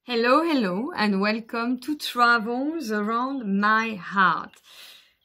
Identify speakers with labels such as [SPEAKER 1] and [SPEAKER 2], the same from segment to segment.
[SPEAKER 1] Hello, hello, and welcome to Travels Around My Heart.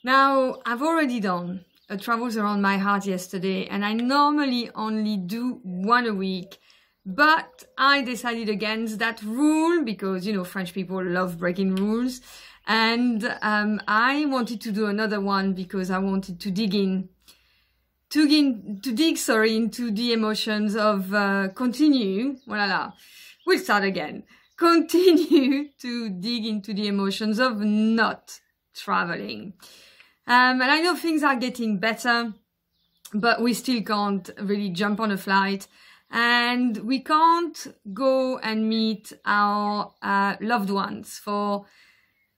[SPEAKER 1] Now, I've already done a Travels Around My Heart yesterday, and I normally only do one a week, but I decided against that rule because, French people love breaking rules, and I wanted to do another one because I wanted to dig into the emotions of continue to dig into the emotions of not traveling. And I know things are getting better, but we still can't really jump on a flight, and we can't go and meet our loved ones for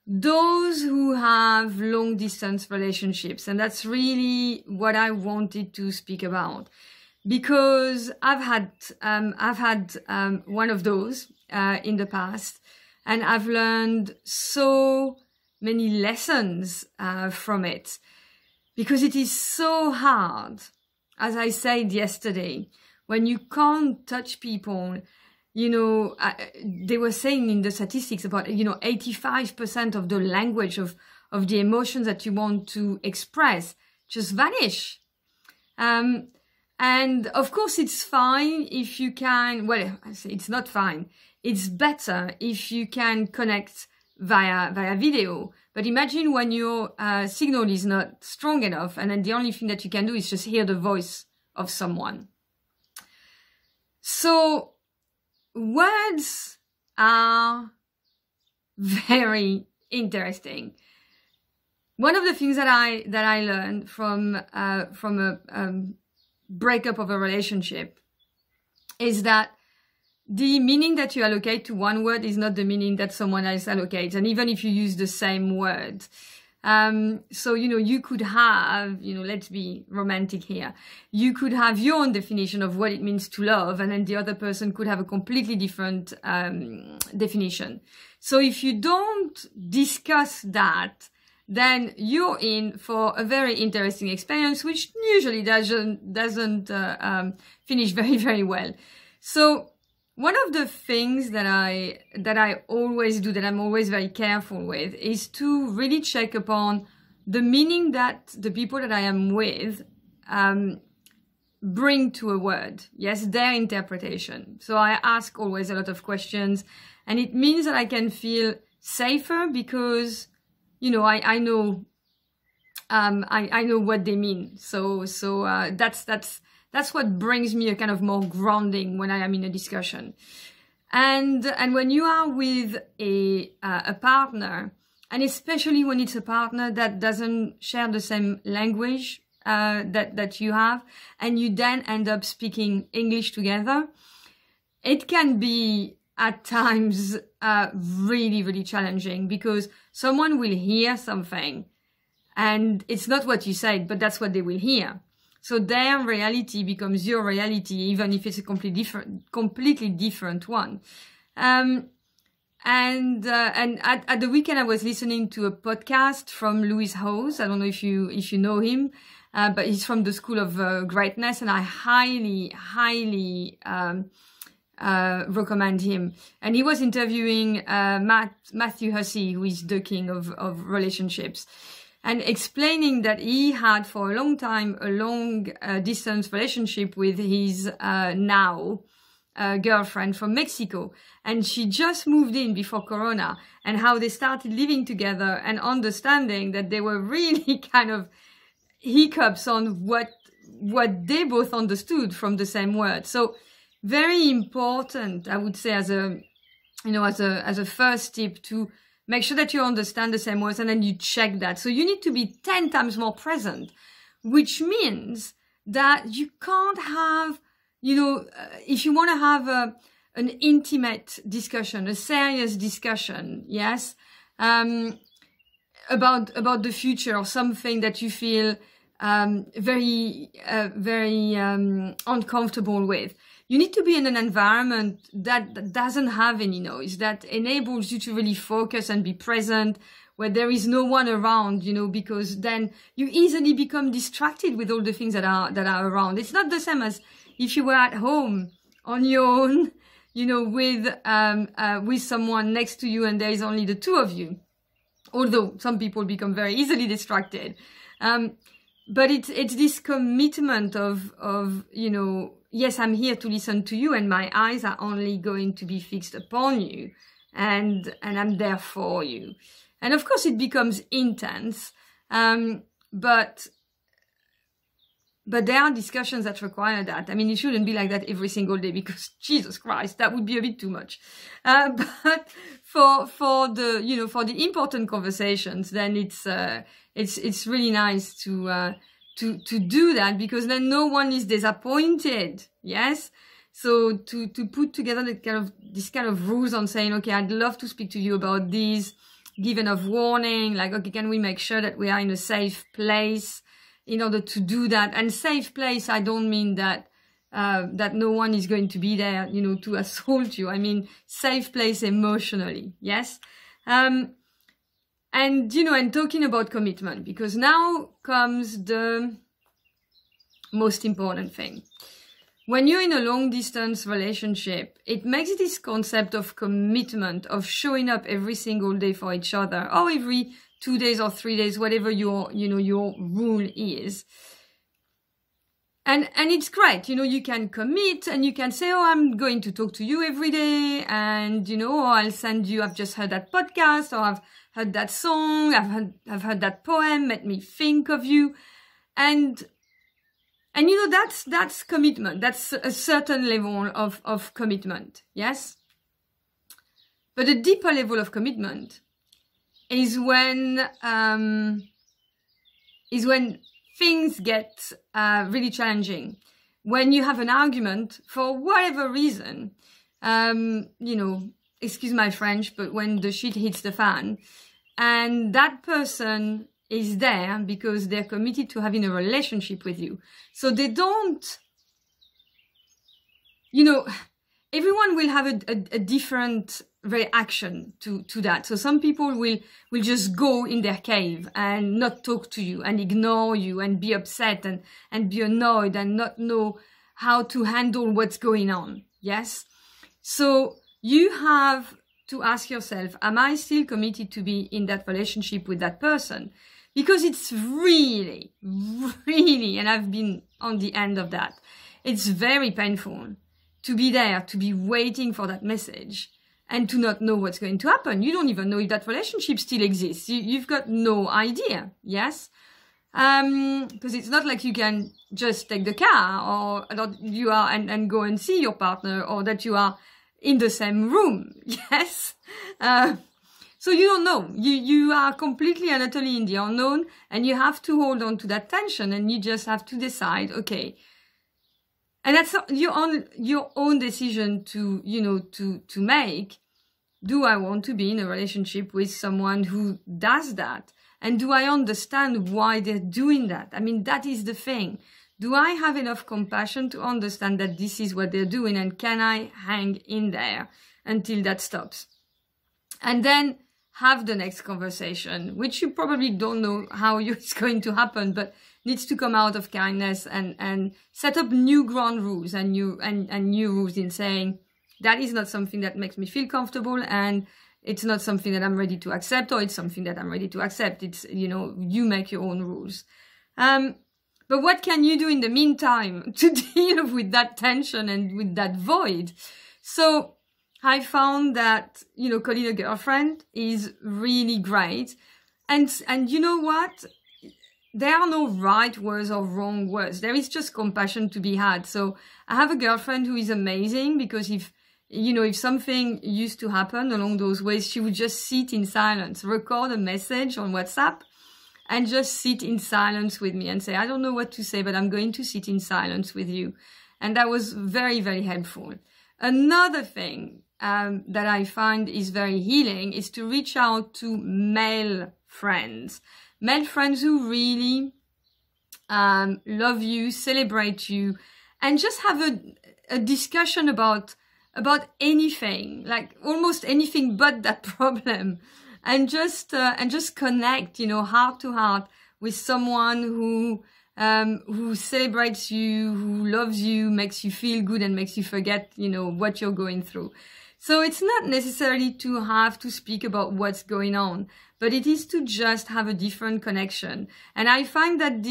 [SPEAKER 1] those who have long distance relationships. And that's really what I wanted to speak about, because I've had one of those in the past, and I've learned so many lessons from it, because it is so hard, as I said yesterday, when you can't touch people. They were saying in the statistics about 85% of the language of the emotions that you want to express just vanish. And of course it's fine if you can, well, I say it's not fine. It's better if you can connect via video. But imagine when your signal is not strong enough, and then the only thing that you can do is just hear the voice of someone. So words are very interesting. One of the things that I learned from a breakup of a relationship is that the meaning that you allocate to one word is not the meaning that someone else allocates, and even if you use the same word. So, you could have, let's be romantic here. You could have your own definition of what it means to love, and then the other person could have a completely different definition. So if you don't discuss that, then you're in for a very interesting experience, which usually doesn't finish very, very well. So one of the things that I always do, that I'm always very careful with, is to really check upon the meaning that the people that I am with bring to a word. Yes, their interpretation. So I ask always a lot of questions, and it means that I can feel safer because, I know what they mean. So that's what brings me a kind of more grounding when I am in a discussion. And when you are with a partner, and especially when it's a partner that doesn't share the same language that you have, and you then end up speaking English together, it can be at times really, really challenging, because someone will hear something and it's not what you said, but that's what they will hear. So their reality becomes your reality, even if it's a completely different one. And at the weekend, I was listening to a podcast from Louis Howes. I don't know if you know him, but he's from the School of Greatness, and I highly recommend him. And he was interviewing Matthew Hussey, who is the king of relationships, and explaining that he had for a long time a long distance relationship with his now girlfriend from Mexico, and she just moved in before Corona, and how they started living together and understanding that there were really kind of hiccups on what they both understood from the same word. So very important, I would say, as a first tip, to make sure that you understand the same words, and then you check that. So you need to be 10 times more present, which means that you can't have, if you want to have an intimate discussion, a serious discussion, yes, about the future, or something that you feel very uncomfortable with. You need to be in an environment that doesn't have any noise, that enables you to really focus and be present, where there is no one around, because then you easily become distracted with all the things that are around. It's not the same as if you were at home on your own, with someone next to you and there is only the two of you. Although some people become very easily distracted. But it's this commitment of, yes, I'm here to listen to you and my eyes are only going to be fixed upon you and I'm there for you. And of course it becomes intense. But there are discussions that require that. I mean, it shouldn't be like that every single day because Jesus Christ, that would be a bit too much. But for the important conversations, then it's really nice to do that because then no one is disappointed. Yes. So to put together this kind of rules on saying, okay, I'd love to speak to you about these, given of warning, like, okay, can we make sure that we are in a safe place in order to do that? And safe place, I don't mean that no one is going to be there, to assault you. I mean, safe place emotionally. Yes. And talking about commitment, because now comes the most important thing. When you're in a long distance relationship, it makes this concept of commitment, of showing up every single day for each other, or every 2 days or 3 days, whatever your rule is. And it's great, you can commit and you can say, oh, I'm going to talk to you every day. And, or I'll send you, I've just heard that podcast, or I've heard that song, I've heard that poem, made me think of you. And that's commitment. That's a certain level of commitment. Yes. But a deeper level of commitment is when things get really challenging. When you have an argument for whatever reason, excuse my French, but when the shit hits the fan, and that person is there because they're committed to having a relationship with you. So they don't, everyone will have a different reaction to that. So some people will just go in their cave and not talk to you and ignore you and be upset and be annoyed and not know how to handle what's going on. Yes. So you have to ask yourself, am I still committed to be in that relationship with that person? Because it's really, really, and I've been on the end of that, it's very painful to be there, to be waiting for that message and to not know what's going to happen. You don't even know if that relationship still exists. You've got no idea, yes? Because it's not like you can just take the car or that you are and go and see your partner or that you are in the same room, yes? So you don't know. You are completely and utterly in the unknown and you have to hold on to that tension and you just have to decide, okay. And that's your own decision to make. Do I want to be in a relationship with someone who does that? And do I understand why they're doing that? I mean, that is the thing. Do I have enough compassion to understand that this is what they're doing? And can I hang in there until that stops? And then have the next conversation, which you probably don't know how it's going to happen, but needs to come out of kindness and set up new ground rules and new rules in saying that is not something that makes me feel comfortable and it's not something that I'm ready to accept, or it's something that I'm ready to accept. It's, you make your own rules. But what can you do in the meantime to deal with that tension and with that void? So I found that, calling a girlfriend is really great. And you know what? There are no right words or wrong words. There is just compassion to be had. So I have a girlfriend who is amazing because if something used to happen along those ways, she would just sit in silence, record a message on WhatsApp and just sit in silence with me and say, I don't know what to say, but I'm going to sit in silence with you. And that was very, very helpful. Another thing that I find is very healing is to reach out to male friends who really love you, celebrate you, and just have a discussion about anything, like almost anything but that problem, and just connect, heart to heart with someone who who celebrates you, who loves you, makes you feel good and makes you forget, you know, what you're going through. So it's not necessarily to have to speak about what's going on, but it is to just have a different connection. And I find that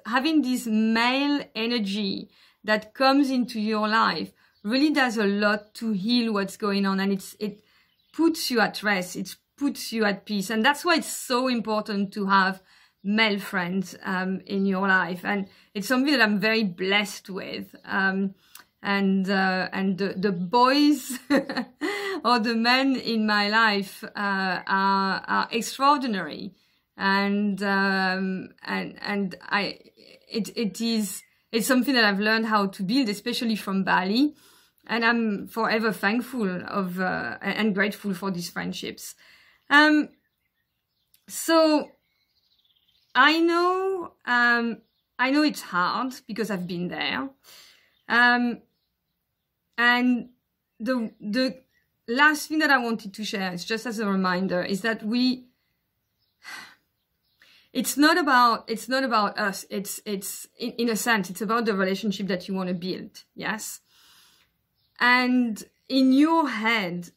[SPEAKER 1] having this male energy that comes into your life really does a lot to heal what's going on. And it puts you at rest. It puts you at peace. And that's why it's so important to have male friends, in your life. And it's something that I'm very blessed with. And the boys or the men in my life are extraordinary, it's something that I've learned how to build, especially from Bali, and I'm forever thankful of and grateful for these friendships. So I know it's hard because I've been there. And the last thing that I wanted to share is just as a reminder is that it's not about us. It's in a sense, it's about the relationship that you want to build. Yes. And in your head,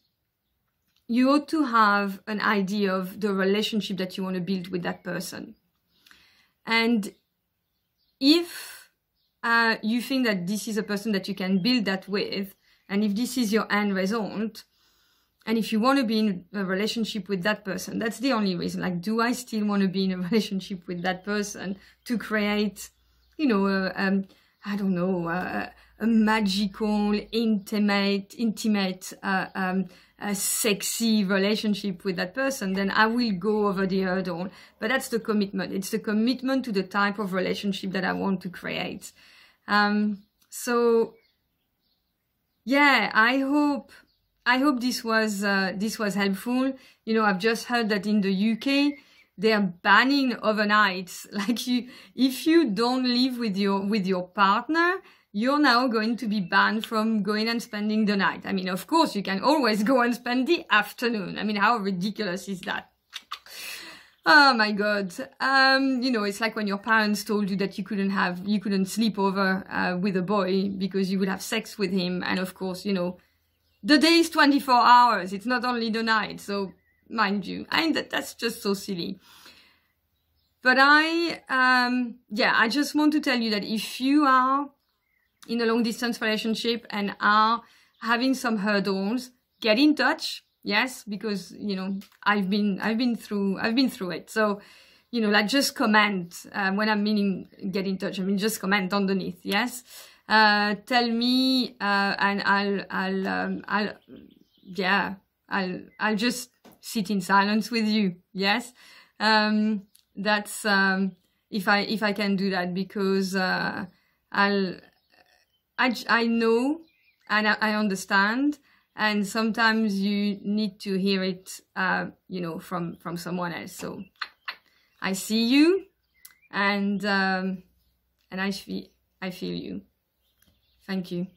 [SPEAKER 1] you ought to have an idea of the relationship that you want to build with that person. And if you think that this is a person that you can build that with, and if this is your end result, and if you want to be in a relationship with that person, that's the only reason. Like, do I still want to be in a relationship with that person to create, you know, a magical, intimate, a sexy relationship with that person, then I will go over the hurdle. But that's the commitment. It's the commitment to the type of relationship that I want to create. So yeah, I hope this was helpful. You know, I've just heard that in the UK they are banning overnights. Like, if you don't live with your partner, you're now going to be banned from going and spending the night. I mean, of course, you can always go and spend the afternoon. I mean, how ridiculous is that? Oh my God. You know, it's like when your parents told you that you couldn't sleep over with a boy because you would have sex with him. And of course, you know, the day is 24 hours. It's not only the night. So mind you, that's just so silly. But I just want to tell you that if you are in a long distance relationship and are having some hurdles, get in touch. Yes, because, you know, I've been through it. So, you know, like, just comment when I'm meaning get in touch. I mean, just comment underneath. Yes, tell me, and I'll just sit in silence with you. Yes, that's if I can do that, because I know and I understand. And sometimes you need to hear it, you know, from someone else. So I see you, and I feel you. Thank you.